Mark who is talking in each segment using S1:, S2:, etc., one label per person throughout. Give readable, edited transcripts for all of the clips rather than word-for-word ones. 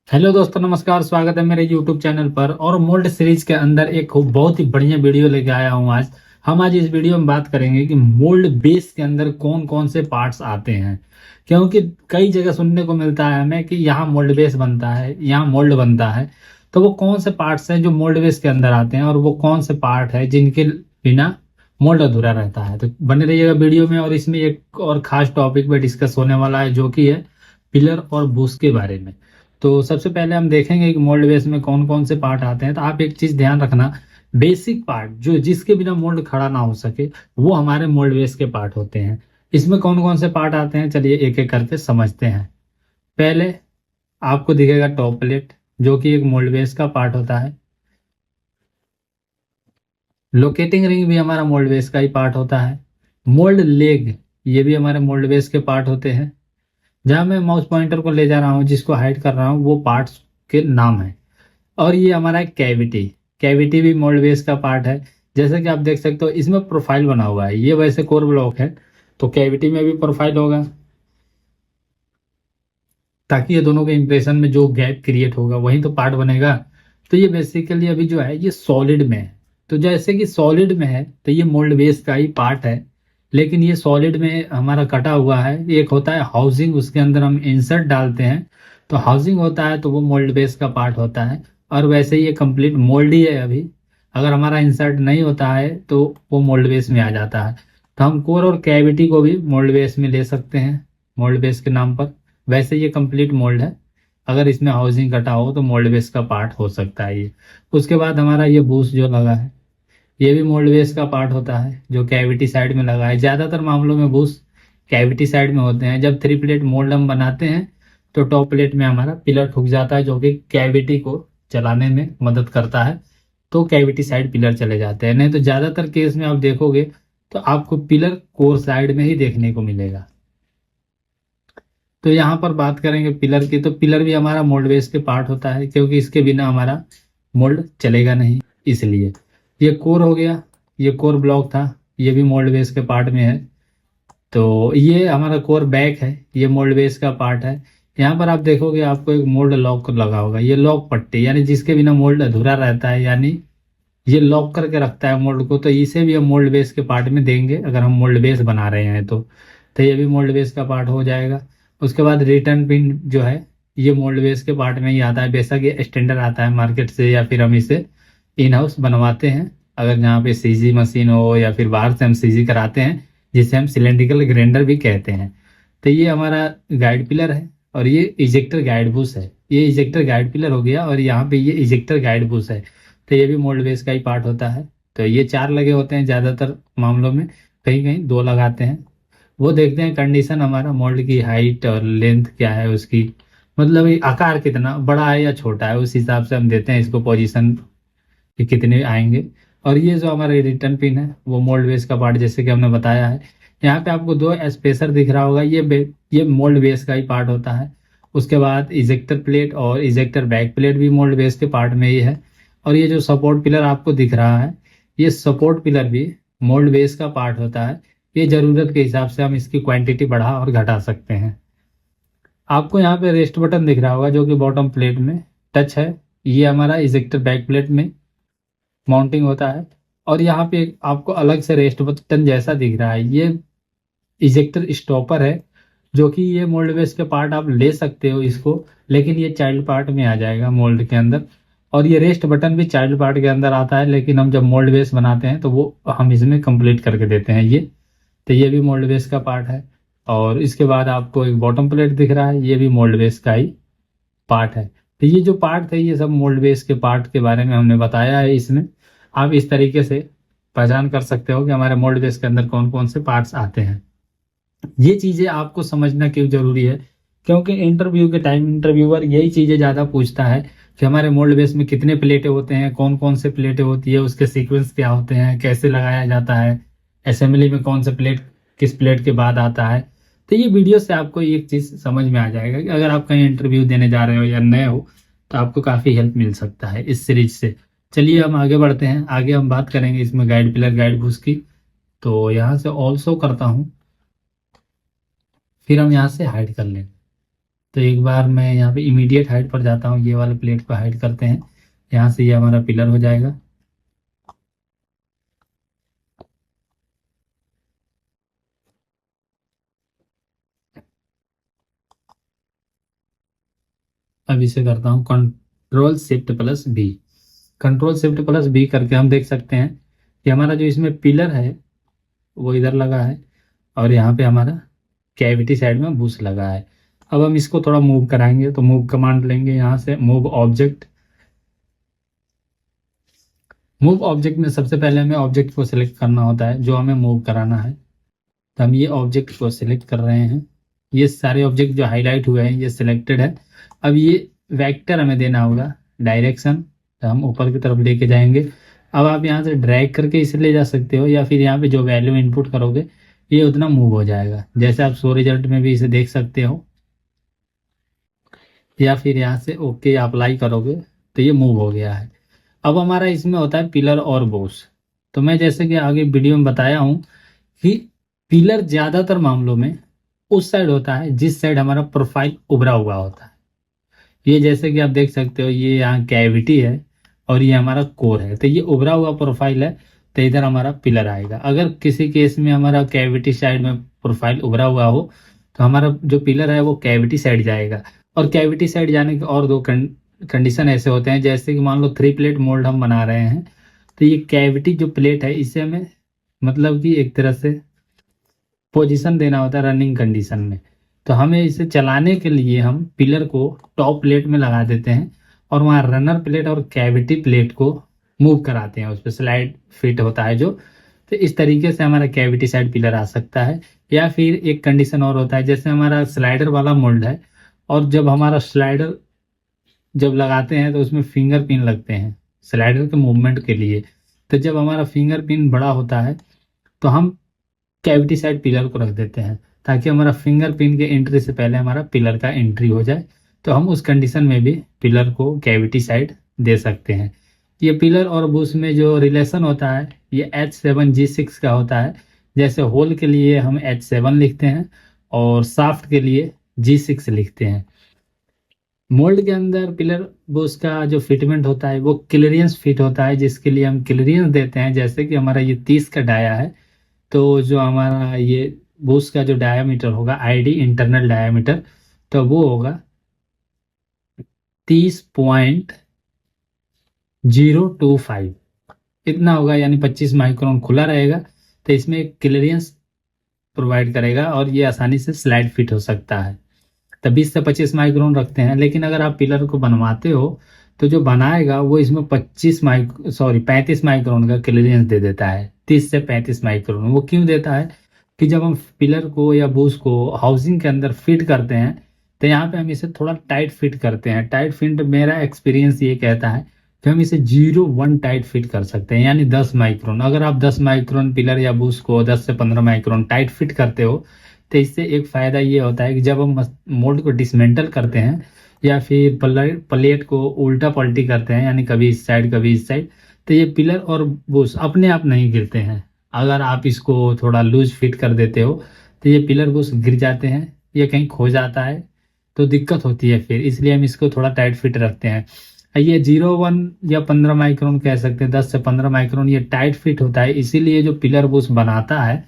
S1: Hello दोस्तों, नमस्कार। स्वागत है मेरे YouTube चैनल पर। और मोल्ड सीरीज के अंदर एक बहुत ही बढ़िया वीडियो लेके आया हूँ आज। हम आज इस वीडियो में बात करेंगे कि मोल्ड बेस के अंदर कौन कौन से पार्ट्स आते हैं। क्योंकि कई जगह सुनने को मिलता है हमें कि यहाँ मोल्ड बेस बनता है, यहाँ मोल्ड बनता है। तो वो कौन से पार्ट्स हैं जो मोल्ड बेस के अंदर आते हैं, और वो कौन से पार्ट है जिनके बिना मोल्ड अधूरा रहता है। तो बने रहिएगा वीडियो में। और इसमें एक और खास टॉपिक पे डिस्कस होने वाला है, जो कि है पिलर और बूस के बारे में। तो सबसे पहले हम देखेंगे कि मोल्ड बेस में कौन कौन से पार्ट आते हैं। तो आप एक चीज ध्यान रखना, बेसिक पार्ट जो जिसके बिना मोल्ड खड़ा ना हो सके, वो हमारे मोल्ड बेस के पार्ट होते हैं। इसमें कौन कौन से पार्ट आते हैं, चलिए एक एक करके समझते हैं। पहले आपको दिखेगा टॉप प्लेट, जो कि एक मोल्ड बेस का पार्ट होता है। लोकेटिंग रिंग भी हमारा मोल्ड बेस का ही पार्ट होता है। मोल्ड लेग, ये भी हमारे मोल्ड बेस के पार्ट होते हैं। जहां मैं माउस पॉइंटर को ले जा रहा हूँ, जिसको हाइड कर रहा हूँ, वो पार्ट्स के नाम है। और ये हमारा एक कैविटी, कैविटी भी मोल्ड बेस का पार्ट है। जैसे कि आप देख सकते हो, इसमें प्रोफाइल बना हुआ है। ये वैसे कोर ब्लॉक है, तो कैविटी में भी प्रोफाइल होगा, ताकि ये दोनों के इंप्रेशन में जो गैप क्रिएट होगा वही तो पार्ट बनेगा। तो ये बेसिकली अभी जो है ये सॉलिड में है। तो जैसे कि सॉलिड में है तो ये मोल्ड बेस का ही पार्ट है। लेकिन ये सॉलिड में हमारा कटा हुआ है। एक होता है हाउसिंग, उसके अंदर हम इंसर्ट डालते हैं, तो हाउसिंग होता है, तो वो मोल्ड बेस का पार्ट होता है। और वैसे ही ये कंप्लीट मोल्ड ही है अभी। अगर हमारा इंसर्ट नहीं होता है तो वो मोल्ड बेस में आ जाता है। तो हम कोर और कैविटी को भी मोल्ड बेस में ले सकते हैं, मोल्ड बेस के नाम पर। वैसे ये कंप्लीट मोल्ड है। अगर इसमें हाउसिंग कटा हो तो मोल्ड बेस का पार्ट हो सकता है ये। उसके बाद हमारा ये बूस जो लगा है, ये भी मोल्ड बेस का पार्ट होता है, जो कैविटी साइड में लगा है। ज्यादातर मामलों में बूस कैविटी साइड में होते हैं। जब 3 प्लेट मोल्ड हम बनाते हैं तो टॉप प्लेट में हमारा पिलर ठुक जाता है, जो कि कैविटी को चलाने में मदद करता है। तो कैविटी साइड पिलर चले जाते हैं। नहीं तो ज्यादातर केस में आप देखोगे तो आपको पिलर कोर साइड में ही देखने को मिलेगा। तो यहाँ पर बात करेंगे पिलर की, तो पिलर भी हमारा मोल्ड बेस के पार्ट होता है, क्योंकि इसके बिना हमारा मोल्ड चलेगा नहीं। इसलिए ये कोर हो गया, ये कोर ब्लॉक था, ये भी मोल्ड बेस के पार्ट में है। तो ये हमारा कोर बैक है, ये मोल्ड बेस का पार्ट है। यहाँ पर आप देखोगे आपको एक मोल्ड लॉक लगा होगा, ये लॉक पट्टी, यानी जिसके बिना मोल्ड अधूरा रहता है, यानी ये लॉक करके रखता है मोल्ड को। तो इसे भी हम मोल्ड बेस के पार्ट में देंगे, अगर हम मोल्ड बेस बना रहे हैं तो ये भी मोल्ड बेस का पार्ट हो जाएगा। उसके बाद रिटर्न पिन जो है, ये मोल्ड बेस के पार्ट में ही आता है। बेशक ये स्टैंडर्ड आता है मार्केट से, या फिर हम इसे इन हाउस बनवाते हैं, अगर जहाँ पे सीजी मशीन हो, या फिर बाहर से हम सीजी कराते हैं, जिसे हम सिलेंड्रिकल ग्राइंडर भी कहते हैं। तो ये हमारा गाइड पिलर है, और ये इजेक्टर गाइड बुश है। ये इजेक्टर गाइड पिलर हो गया, और यहाँ पे ये इजेक्टर गाइड बुश है। तो ये भी मोल्ड बेस का ही पार्ट होता है। तो ये 4 लगे होते हैं ज्यादातर मामलों में, कहीं कहीं 2 लगाते हैं। वो देखते हैं कंडीशन, हमारा मोल्ड की हाइट और लेंथ क्या है उसकी, मतलब ये आकार कितना बड़ा है या छोटा है, उस हिसाब से हम देते हैं इसको पोजीशन कि कितने आएंगे। और ये जो हमारा रिटर्न पिन है, वो मोल्ड बेस का पार्ट, जैसे कि हमने बताया है। यहाँ पे आपको 2 स्पेसर दिख रहा होगा, ये मोल्ड बेस का ही पार्ट होता है। उसके बाद इजेक्टर प्लेट और इजेक्टर बैक प्लेट भी मोल्ड बेस के पार्ट में ही है। और ये जो सपोर्ट पिलर आपको दिख रहा है, ये सपोर्ट पिलर भी मोल्ड बेस का पार्ट होता है। ये जरूरत के हिसाब से हम इसकी क्वांटिटी बढ़ा और घटा सकते हैं। आपको यहाँ पे रेस्ट बटन दिख रहा होगा, जो कि बॉटम प्लेट में टच है। ये हमारा इजेक्टर बैक प्लेट में माउंटिंग होता है। और यहाँ पे आपको अलग से रेस्ट बटन जैसा दिख रहा है, ये इजेक्टर स्टॉपर है, जो कि ये मोल्ड बेस के पार्ट आप ले सकते हो इसको, लेकिन ये चाइल्ड पार्ट में आ जाएगा मोल्ड के अंदर। और ये रेस्ट बटन भी चाइल्ड पार्ट के अंदर आता है, लेकिन हम जब मोल्ड बेस बनाते हैं तो वो हम इसमें कंप्लीट करके देते हैं ये। तो ये भी मोल्ड बेस का पार्ट है। और इसके बाद आपको एक बॉटम प्लेट दिख रहा है, ये भी मोल्ड बेस का ही पार्ट है। तो ये जो पार्ट थे, ये सब मोल्ड बेस के पार्ट के बारे में हमने बताया है इसमें। आप इस तरीके से पहचान कर सकते हो कि हमारे मोल्ड बेस के अंदर कौन कौन से पार्ट्स आते हैं। ये चीजें आपको समझना क्यों जरूरी है, क्योंकि इंटरव्यू के टाइम इंटरव्यूअर यही चीजें ज्यादा पूछता है कि हमारे मोल्ड बेस में कितने प्लेटें होते हैं, कौन कौन से प्लेटें होती है, उसके सीक्वेंस क्या होते हैं, कैसे लगाया जाता है, असेंबली में कौन सा प्लेट किस प्लेट के बाद आता है। तो ये वीडियो से आपको एक चीज समझ में आ जाएगा कि अगर आप कहीं इंटरव्यू देने जा रहे हो या नए हो, तो आपको काफी हेल्प मिल सकता है इस सीरीज से। चलिए हम आगे बढ़ते हैं। आगे हम बात करेंगे इसमें गाइड पिलर गाइड बुश की। तो यहाँ से ऑल्सो करता हूँ, फिर हम यहाँ से हाइड कर लेंगे। तो एक बार मैं यहाँ पे इमीडिएट हाइट पर जाता हूँ, ये वाले प्लेट को हाइड करते हैं, यहाँ से ये हमारा पिलर हो जाएगा। अब इसे करता हूँ control shift plus B. Control shift plus B करके हम देख सकते हैं कि हमारा जो इसमें पिलर है वो इधर लगा है, और यहाँ पे हमारा कैविटी साइड में बुश लगा है। अब हम इसको थोड़ा मूव कराएंगे, तो मूव कमांड लेंगे यहाँ से, मूव ऑब्जेक्ट। मूव ऑब्जेक्ट में सबसे पहले हमें ऑब्जेक्ट को सिलेक्ट करना होता है जो हमें मूव कराना है। तो हम ये ऑब्जेक्ट को सिलेक्ट कर रहे हैं, ये सारे ऑब्जेक्ट जो हाईलाइट हुए हैं ये सिलेक्टेड है। अब ये वेक्टर हमें देना होगा, डायरेक्शन, तो हम ऊपर की तरफ लेके जाएंगे। अब आप यहाँ से ड्रैग करके इसे ले जा सकते हो, या फिर यहाँ पे जो वैल्यू इनपुट करोगे ये उतना मूव हो जाएगा, जैसे आप शो रिजल्ट में भी इसे देख सकते हो। या फिर यहाँ से ओके अप्लाई करोगे तो ये मूव हो गया है। अब हमारा इसमें होता है पिलर और बोस। तो मैं जैसे कि आगे वीडियो में बताया हूँ कि पिलर ज्यादातर मामलों में उस साइड होता है जिस साइड हमारा प्रोफाइल उभरा हुआ होता है। ये जैसे कि आप देख सकते हो, ये यहाँ कैविटी है और ये हमारा कोर है, तो ये उभरा हुआ प्रोफाइल है, तो इधर हमारा पिलर आएगा। अगर किसी केस में हमारा कैविटी साइड में प्रोफाइल उभरा हुआ हो तो हमारा जो पिलर है वो कैविटी साइड जाएगा। और कैविटी साइड जाने के और दो कंडीशन ऐसे होते हैं, जैसे कि मान लो 3 प्लेट मोल्ड हम बना रहे हैं, तो ये कैविटी जो प्लेट है इसे हमें मतलब कि एक तरह से पोजीशन देना होता है रनिंग कंडीशन में। तो हमें इसे चलाने के लिए हम पिलर को टॉप प्लेट में लगा देते हैं और वहाँ रनर प्लेट और कैविटी प्लेट को मूव कराते हैं, उस पर स्लाइड फिट होता है जो। तो इस तरीके से हमारा कैविटी साइड पिलर आ सकता है। या फिर एक कंडीशन और होता है, जैसे हमारा स्लाइडर वाला मोल्ड है और जब हमारा स्लाइडर जब लगाते हैं तो उसमें फिंगर पिन लगते हैं स्लाइडर के मूवमेंट के लिए। तो जब हमारा फिंगर पिन बड़ा होता है तो हम कैविटी साइड पिलर को रख देते हैं, ताकि हमारा फिंगर पिन के एंट्री से पहले हमारा पिलर का एंट्री हो जाए। तो हम उस कंडीशन में भी पिलर को कैविटी साइड दे सकते हैं। ये पिलर और बुश में जो रिलेशन होता है ये H7G6 का होता है। जैसे होल के लिए हम H7 लिखते हैं और साफ्ट के लिए G6 लिखते हैं। मोल्ड के अंदर पिलर बुश का जो फिटमेंट होता है वो क्लियरेंस फिट होता है, जिसके लिए हम क्लियरेंस देते हैं। जैसे कि हमारा ये 30 का डाया है, तो जो हमारा ये बुश का जो डायामीटर होगा आईडी इंटरनल डायामीटर, तो वो होगा 30.025, इतना होगा, यानी 25 माइक्रोन खुला रहेगा। तो इसमें क्लियरेंस प्रोवाइड करेगा और ये आसानी से स्लाइड फिट हो सकता है। तो 20 से 25 माइक्रोन रखते हैं, लेकिन अगर आप पिलर को बनवाते हो तो जो बनाएगा वो इसमें 35 माइक्रोन का क्लियरेंस दे देता है। 30 से 35 माइक्रोन वो क्यों देता है कि जब हम पिलर को या बूस को हाउसिंग के अंदर फिट करते हैं तो यहाँ पे हम इसे थोड़ा टाइट फिट करते हैं। टाइट फिट मेरा एक्सपीरियंस ये कहता है कि हम इसे 0-1 टाइट फिट कर सकते हैं, यानी 10 माइक्रोन। अगर आप 10 माइक्रोन पिलर या बूस को 10 से 15 माइक्रोन टाइट फिट करते हो तो इससे एक फायदा ये होता है कि जब हम मोल्ड को डिसमेंटल करते हैं या फिर प्लेट को उल्टा पलटी करते हैं, यानी कभी इस साइड कभी इस साइड, तो ये पिलर और बुश अपने आप नहीं गिरते हैं। अगर आप इसको थोड़ा लूज फिट कर देते हो तो ये पिलर बुश गिर जाते हैं, ये कहीं खो जाता है तो दिक्कत होती है फिर, इसलिए हम इसको थोड़ा टाइट फिट रखते हैं। ये 0-1 या 15 माइक्रोन कह सकते हैं, 10 से 15 माइक्रोन ये टाइट फिट होता है। इसीलिए जो पिलर बुश बनाता है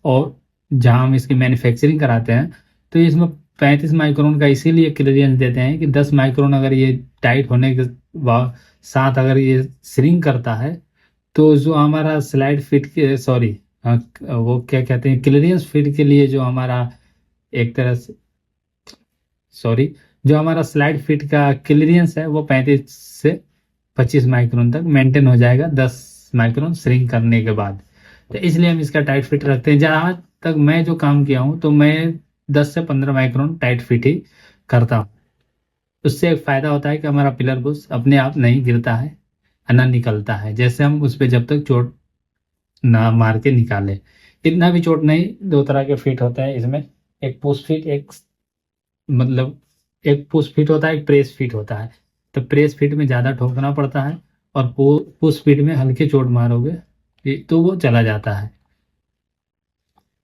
S1: और जहां हम इसकी मैन्युफैक्चरिंग कराते हैं तो इसमें 35 माइक्रोन का इसीलिए क्लियरेंस देते हैं कि 10 माइक्रोन अगर ये टाइट होने के साथ अगर ये श्रिंक करता है तो जो हमारा स्लाइड फिट के वो क्या कहते हैं क्लियरेंस फिट के लिए जो हमारा एक तरह से जो हमारा स्लाइड फिट का क्लियरेंस है वो 35 से 25 माइक्रोन तक मेंटेन हो जाएगा 10 माइक्रोन श्रिंक करने के बाद। तो इसलिए हम इसका टाइट फिट रखते हैं। जहां तक मैं जो काम किया हूं तो मैं 10 से 15 माइक्रोन टाइट फिट ही करता हूं। उससे एक फायदा होता है कि हमारा पिलर बुश अपने आप नहीं गिरता है, ना निकलता है, जैसे हम उस पर जब तक चोट ना मार के निकाले। इतना भी चोट नहीं, 2 तरह के फिट होते हैं इसमें, एक पुश फिट, मतलब एक पुश फिट होता है, एक प्रेस फिट होता है। तो प्रेस फिट में ज़्यादा ठोकना पड़ता है और पुश फिट में हल्के चोट मारोगे तो वो चला जाता है।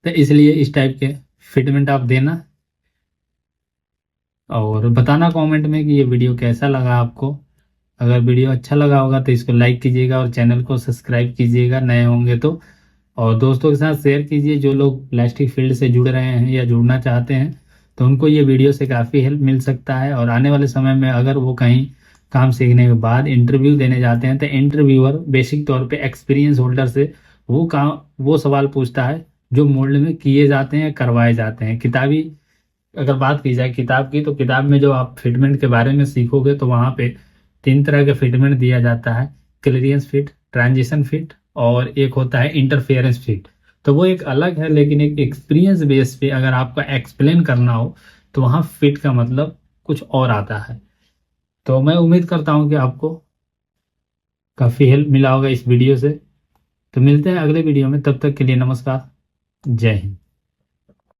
S1: तो इसलिए इस टाइप के फिटमेंट आप देना। और बताना कमेंट में कि ये वीडियो कैसा लगा आपको। अगर वीडियो अच्छा लगा होगा तो इसको लाइक कीजिएगा और चैनल को सब्सक्राइब कीजिएगा नए होंगे तो। और दोस्तों के साथ शेयर कीजिए जो लोग प्लास्टिक फील्ड से जुड़ रहे हैं या जुड़ना चाहते हैं, तो उनको ये वीडियो से काफ़ी हेल्प मिल सकता है। और आने वाले समय में अगर वो कहीं काम सीखने के बाद इंटरव्यू देने जाते हैं तो इंटरव्यूअर बेसिक तौर पे एक्सपीरियंस होल्डर से वो सवाल पूछता है जो मोल्ड में किए जाते हैं, करवाए जाते हैं। किताबी अगर बात की जाए किताब की, तो किताब में जो आप फिटमेंट के बारे में सीखोगे तो वहाँ पे 3 तरह के फिटमेंट दिया जाता है, क्लियरेंस फिट, ट्रांजिशन फिट और एक होता है इंटरफेरेंस फिट। तो वो एक अलग है, लेकिन एक एक्सपीरियंस बेस पे अगर आपको एक्सप्लेन करना हो तो वहाँ फिट का मतलब कुछ और आता है। तो मैं उम्मीद करता हूँ कि आपको काफ़ी हेल्प मिला होगा इस वीडियो से। तो मिलते हैं अगले वीडियो में, तब तक के लिए नमस्कार, जय हिंद।